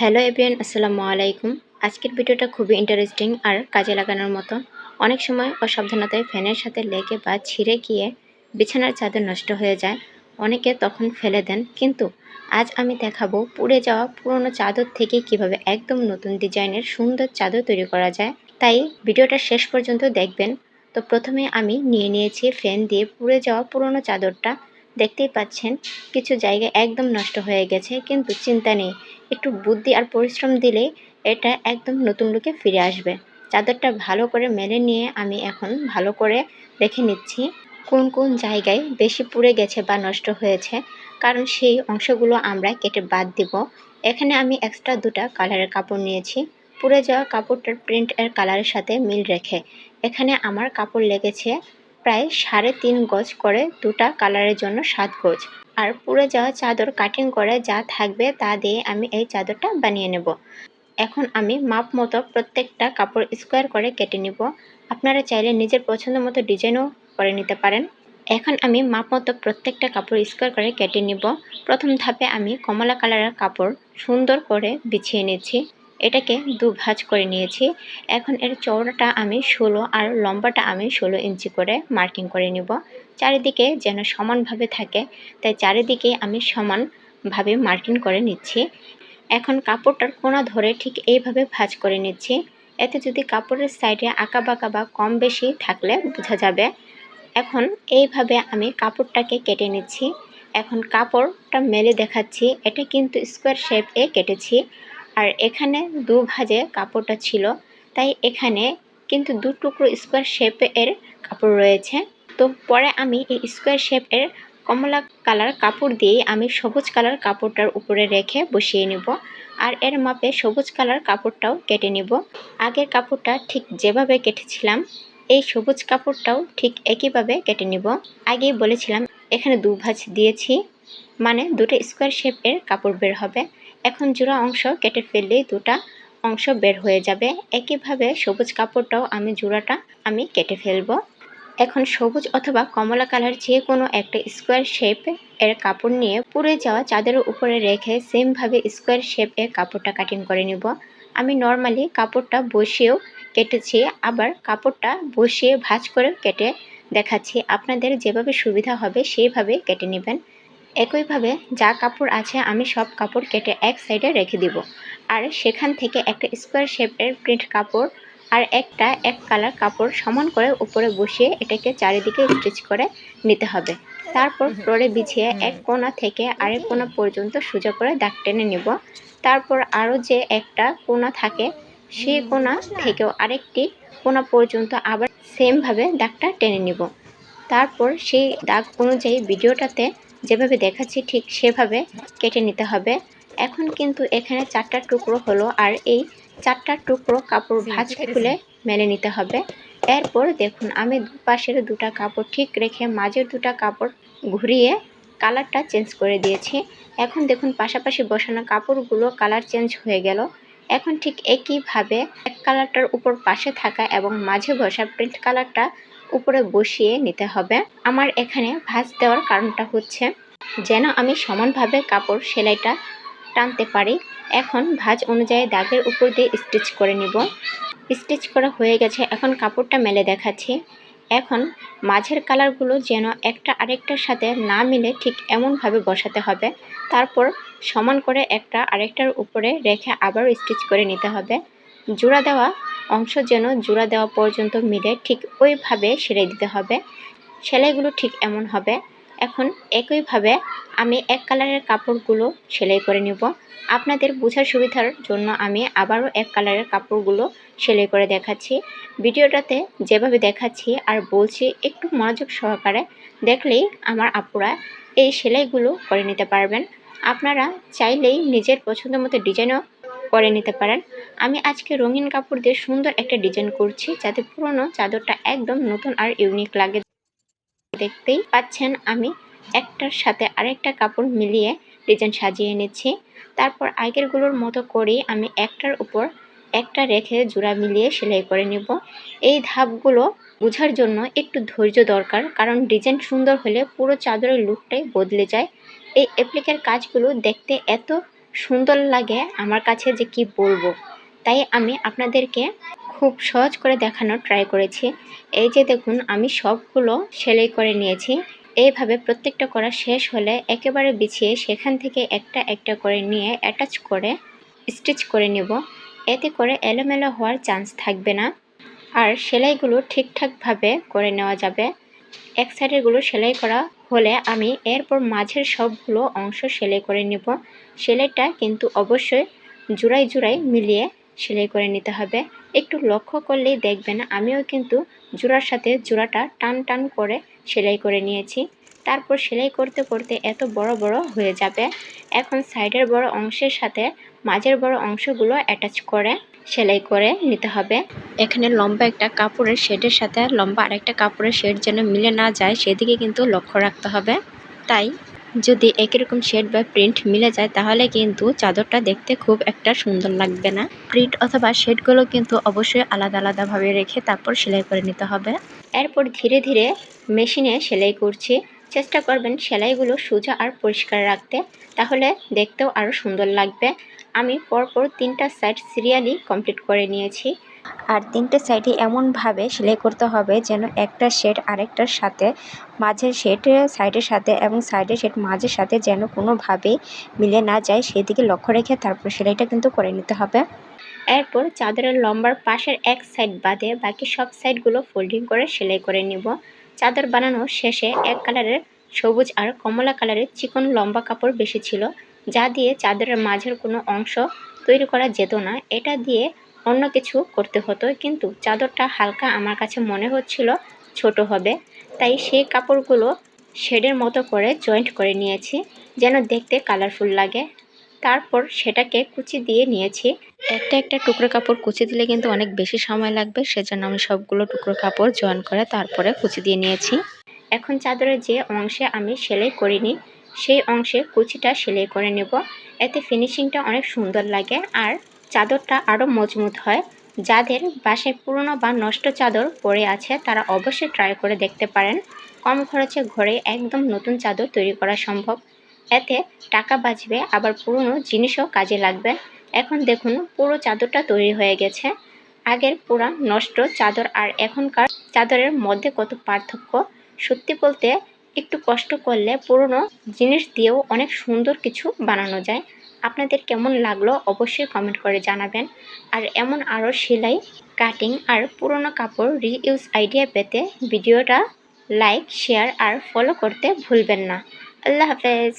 Hello everyone, আসসালামু আলাইকুম। আজকের ভিডিওটা খুবই ইন্টারেস্টিং আর কাজে লাগানোর মতো। অনেক সময় অসাবধানতায় ফ্যানের সাথে লেগে বা ছিঁড়ে গিয়ে বিছানার চাদর নষ্ট হয়ে যায়। অনেকে তখন ফেলে দেন, কিন্তু আজ আমি দেখাবো পুড়ে যাওয়া পুরনো চাদর থেকে কিভাবে একদম নতুন ডিজাইনের সুন্দর চাদর তৈরি করা যায়। তাই ভিডিওটা শেষ পর্যন্ত দেখবেন। তো প্রথমে আমি নিয়েছি ফ্যান দিয়ে পুড়ে যাওয়া পুরনো চাদরটা। দেখতেই পাচ্ছেন কিছু জায়গায় একদম নষ্ট হয়ে গেছে, কিন্তু চিন্তা নেই, একটু বুদ্ধি আর পরিশ্রম দিলে এটা একদম নতুন লুকে ফিরে আসবে। চাদরটা ভালো করে মেলে নিয়ে আমি এখন ভালো করে দেখে নিচ্ছি কোন কোন জায়গায় বেশি পুড়ে গেছে বা নষ্ট হয়েছে, কারণ সেই অংশগুলো আমরা কেটে বাদ দিব। এখানে আমি এক্সট্রা দুটা কালারের কাপড় নিয়েছি, পুড়ে যাওয়া কাপড়টার প্রিন্ট এর কালারের সাথে মিল রেখে। এখানে আমার কাপড় লেগেছে প্রায় 3.5 গজ করে, দুটা কালারের জন্য 7 গজ। আর পুড়ে যাওয়া চাদর কাটিং করে যা থাকবে তা দিয়ে আমি এই চাদরটা বানিয়ে নেব। এখন আমি মাপ মতো প্রত্যেকটা কাপড় স্কোয়ার করে কেটে নিব। আপনারা চাইলে নিজের পছন্দ মতো ডিজাইনও করে নিতে পারেন। এখন আমি মাপ মতো প্রত্যেকটা কাপড় স্কোয়ার করে কেটে নিব। প্রথম ধাপে আমি কমলা কালারের কাপড় সুন্দর করে বিছিয়ে নিচ্ছি। এটাকে ভাঁজ করে নিয়েছি। এখন এর চওড়াটা আমি 16 আর লম্বাটা আমি 16 ইঞ্চি করে মার্কিং করে নিব। চারিদিকে যেন সমানভাবে থাকে, তাই চারিদিকে আমি সমানভাবে মার্কিং করে নিচ্ছি। এখন কাপড়টার কোনা ধরে ঠিক এইভাবে ভাঁজ করে নিচ্ছি। এতে যদি কাপড়ের সাইডে আঁকা বাঁকা বা কম বেশি থাকলে বোঝা যাবে। এখন এইভাবে আমি কাপড়টাকে কেটে নিচ্ছি। এখন কাপড়টা মেলে দেখাচ্ছি, এটা কিন্তু স্কোয়ার শেপে কেটেছি। আর এখানে ভাঁজে কাপড়টা ছিল, তাই এখানে কিন্তু 2 টুকরো স্কোয়ার শেপের কাপড় রয়েছে। তো পরে আমি এই স্কোয়ার শেপের কমলা কালার কাপড় দিয়ে আমি সবুজ কালার কাপড়টার উপরে রেখে বসিয়ে নিব। আর এর মাপে সবুজ কালার কাপড়টাও কেটে নিব। আগের কাপড়টা ঠিক যেভাবে কেটেছিলাম এই সবুজ কাপড়টাও ঠিক একইভাবে কেটে নিব। আগেই বলেছিলাম এখানে ভাঁজ দিয়েছি, মানে দুটো স্কোয়ার শেপের কাপড় বের হবে। এখন জোড়া অংশ কেটে ফেললেই দুটা অংশ বের হয়ে যাবে। একইভাবে সবুজ কাপড়টাও জোড়াটা আমি কেটে ফেলবো। এখন সবুজ অথবা কমলা কালার যে কোনো একটা স্কোয়ার শেপ এর কাপড় নিয়ে পুড়ে যাওয়া চাদরের উপরে রেখে সেমভাবে স্কোয়ার শেপ এর কাপড়টা কাটিং করে নিব। আমি নর্মালি কাপড়টা বসিয়েও কেটেছি, আবার কাপড়টা বসিয়ে ভাঁজ করে কেটে দেখাচ্ছি। আপনাদের যেভাবে সুবিধা হবে সেইভাবে কেটে নেবেন। একইভাবে যা কাপড় আছে আমি সব কাপড় কেটে এক সাইডে রেখে দিব। আর সেখান থেকে একটা স্কোয়ার শেপের প্রিন্ট কাপড় আর একটা এক কালার কাপড় সমান করে উপরে বসিয়ে এটাকে চারিদিকে স্টিচ করে নিতে হবে। তারপর ফ্লোরে বিছিয়ে এক কোণা থেকে আরেক কোণা পর্যন্ত সোজা করে দাগ টেনে নিব। তারপর আরও যে একটা কোণা থাকে সেই কোণা থেকেও আরেকটি কোণা পর্যন্ত আবার সেমভাবে দাগটা টেনে নিব। তারপর সেই দাগ অনুযায়ী ভিডিওটাতে যেভাবে দেখাচ্ছি ঠিক সেভাবে কেটে নিতে হবে। এখন কিন্তু এখানে 4টা টুকরো হলো, আর এই 4টা টুকরো কাপড় ভাঁজ খুলে মেলে নিতে হবে। এরপর দেখুন আমি দুপাশের দুটা কাপড় ঠিক রেখে মাঝের দুটা কাপড় ঘুরিয়ে কালারটা চেঞ্জ করে দিয়েছি। এখন দেখুন পাশাপাশি বসানো কাপড়গুলো কালার চেঞ্জ হয়ে গেল। এখন ঠিক একইভাবে এক কালারটার উপর পাশে থাকা এবং মাঝে বসা প্রিন্ট কালারটা উপরে বসিয়ে নিতে হবে। আমার এখানে ভাঁজ দেওয়ার কারণটা হচ্ছে যেন আমি সমানভাবে কাপড় সেলাইটা টানতে পারি। এখন ভাঁজ অনুযায়ী দাগের উপর দিয়ে স্টিচ করে নিব। স্টিচ করা হয়ে গেছে, এখন কাপড়টা মেলে দেখাচ্ছি। এখন মাঝের কালারগুলো যেন একটা আরেকটার সাথে না মিলে ঠিক এমনভাবে বসাতে হবে। তারপর সমান করে একটা আরেকটার উপরে রেখে আবার স্টিচ করে নিতে হবে। জোড়া দেওয়া অংশ যেন জোড়া দেওয়া পর্যন্ত মিলে ঠিক ওইভাবে সেলাই দিতে হবে। সেলাইগুলো ঠিক এমন হবে। এখন একইভাবে আমি এক কালারের কাপড়গুলো সেলাই করে নিব। আপনাদের বোঝার সুবিধার জন্য আমি আবারও এক কালারের কাপড়গুলো সেলাই করে দেখাচ্ছি। ভিডিওটাতে যেভাবে দেখাচ্ছি আর বলছি একটু মনোযোগ সহকারে দেখলেই আমার আপুরা এই সেলাইগুলো করে নিতে পারবেন। আপনারা চাইলেই নিজের পছন্দ মতো ডিজাইনও করে নিতে পারেন। আমি আজকে রঙিন কাপড় দিয়ে সুন্দর একটা ডিজাইন করছি, যাতে পুরনো চাদরটা একদম নতুন আর ইউনিক লাগে। দেখতেই পাচ্ছেন আমি একটার সাথে আরেকটা কাপড় মিলিয়ে ডিজাইন সাজিয়ে নিচ্ছি। তারপর আগেরগুলোর মতো করেই আমি একটার উপর একটা রেখে জোড়া মিলিয়ে সেলাই করে নেব। এই ধাপগুলো বোঝার জন্য একটু ধৈর্য দরকার, কারণ ডিজাইন সুন্দর হলে পুরো চাদরের লুকটাই বদলে যায়। এই অ্যাপ্লিকের কাজগুলো দেখতে এত সুন্দর লাগে আমার কাছে যে কি বলবো। তাই আমি আপনাদেরকে খুব সহজ করে দেখানোর ট্রাই করেছি। এই যে দেখুন আমি সবগুলো সেলাই করে নিয়েছি। এইভাবে প্রত্যেকটা করা শেষ হলে একেবারে বিছিয়ে সেখান থেকে একটা একটা করে নিয়ে অ্যাটাচ করে স্টিচ করে নেব। এতে করে এলোমেলো হওয়ার চান্স থাকবে না, আর সেলাইগুলো ঠিকঠাকভাবে করে নেওয়া যাবে। এক সাইডেরগুলো সেলাই করা হলে আমি এরপর মাঝের সবগুলো অংশ সেলাই করে নেব। সেলাইটা কিন্তু অবশ্যই জোড়ায় জোড়ায় মিলিয়ে সেলাই করে নিতে হবে। একটু লক্ষ্য করলেই দেখবেন আমিও কিন্তু জোড়ার সাথে জোড়াটা টান টান করে সেলাই করে নিয়েছি। তারপর সেলাই করতে করতে এত বড় বড় হয়ে যাবে। এখন সাইডের বড় অংশের সাথে মাঝের বড় অংশগুলো অ্যাটাচ করে সেলাই করে নিতে হবে। এখানে লম্বা একটা কাপড়ের শেডের সাথে লম্বা আরেকটা কাপড়ের শেড যেন মিলে না যায় সেদিকে কিন্তু লক্ষ্য রাখতে হবে। তাই যদি একই রকম শেড বা প্রিন্ট মিলে যায় তাহলে কিন্তু চাদরটা দেখতে খুব একটা সুন্দর লাগবে না। প্রিন্ট অথবা শেডগুলো কিন্তু অবশ্যই আলাদা আলাদাভাবে রেখে তারপর সেলাই করে নিতে হবে। এরপর ধীরে ধীরে মেশিনে সেলাই করছি। চেষ্টা করবেন সেলাইগুলো সোজা আর পরিষ্কার রাখতে, তাহলে দেখতেও আরও সুন্দর লাগবে। আমি পরপর 3টা সাইড সিরিয়ালি কমপ্লিট করে নিয়েছি। আর 3টে সাইডে এমনভাবে সেলাই করতে হবে যেন একটা শেড আরেকটার সাথে, মাঝের শেড সাইডের সাথে এবং সাইডের শেড মাঝের সাথে যেন কোনোভাবেই মিলে না যায় সেদিকে লক্ষ্য রেখে তারপর সেলাইটা কিন্তু করে নিতে হবে। এরপর চাদরের লম্বার পাশের এক সাইড বাদে বাকি সব সাইডগুলো ফোল্ডিং করে সেলাই করে নিব। চাদর বানানো শেষে এক কালারের সবুজ আর কমলা কালারের চিকন লম্বা কাপড় বেশি ছিল, যা দিয়ে চাদরের মাঝের কোনো অংশ তৈরি করা যেত না। এটা দিয়ে অন্য কিছু করতে হতো, কিন্তু চাদরটা হালকা আমার কাছে মনে হচ্ছিল ছোট হবে, তাই সেই কাপড়গুলো শেডের মতো করে জয়েন্ট করে নিয়েছি যেন দেখতে কালারফুল লাগে। তারপর সেটাকে কুচি দিয়ে নিয়েছি। একটা একটা টুকরো কাপড় কুচি দিলে কিন্তু অনেক বেশি সময় লাগবে, সেজন্য আমি সবগুলো টুকরো কাপড় জয়েন করে তারপরে কুচি দিয়ে নিয়েছি। এখন চাদরের যে অংশে আমি সেলাই করিনি সেই অংশে কুচিটা সেলাই করে নেব। এতে ফিনিশিংটা অনেক সুন্দর লাগে আর চাদরটা আরও মজবুত হয়। যাদের বাসায় পুরনো বা নষ্ট চাদর পড়ে আছে তারা অবশ্যই ট্রাই করে দেখতে পারেন। কম খরচে ঘরে একদম নতুন চাদর তৈরি করা সম্ভব। এতে টাকা বাঁচবে, আবার পুরনো জিনিসও কাজে লাগবে। এখন দেখুন পুরো চাদরটা তৈরি হয়ে গেছে। আগের পুরা নষ্ট চাদর আর এখনকার চাদরের মধ্যে কত পার্থক্য। সত্যি বলতে একটু কষ্ট করলে পুরনো জিনিস দিয়েও অনেক সুন্দর কিছু বানানো যায়। আপনাদের কেমন লাগলো অবশ্যই কমেন্ট করে জানাবেন। আর এমন আরও সেলাই, কাটিং আর পুরনো কাপড় রিইউজ আইডিয়া পেতে ভিডিওটা লাইক, শেয়ার আর ফলো করতে ভুলবেন না। আল্লাহ হাফেজ।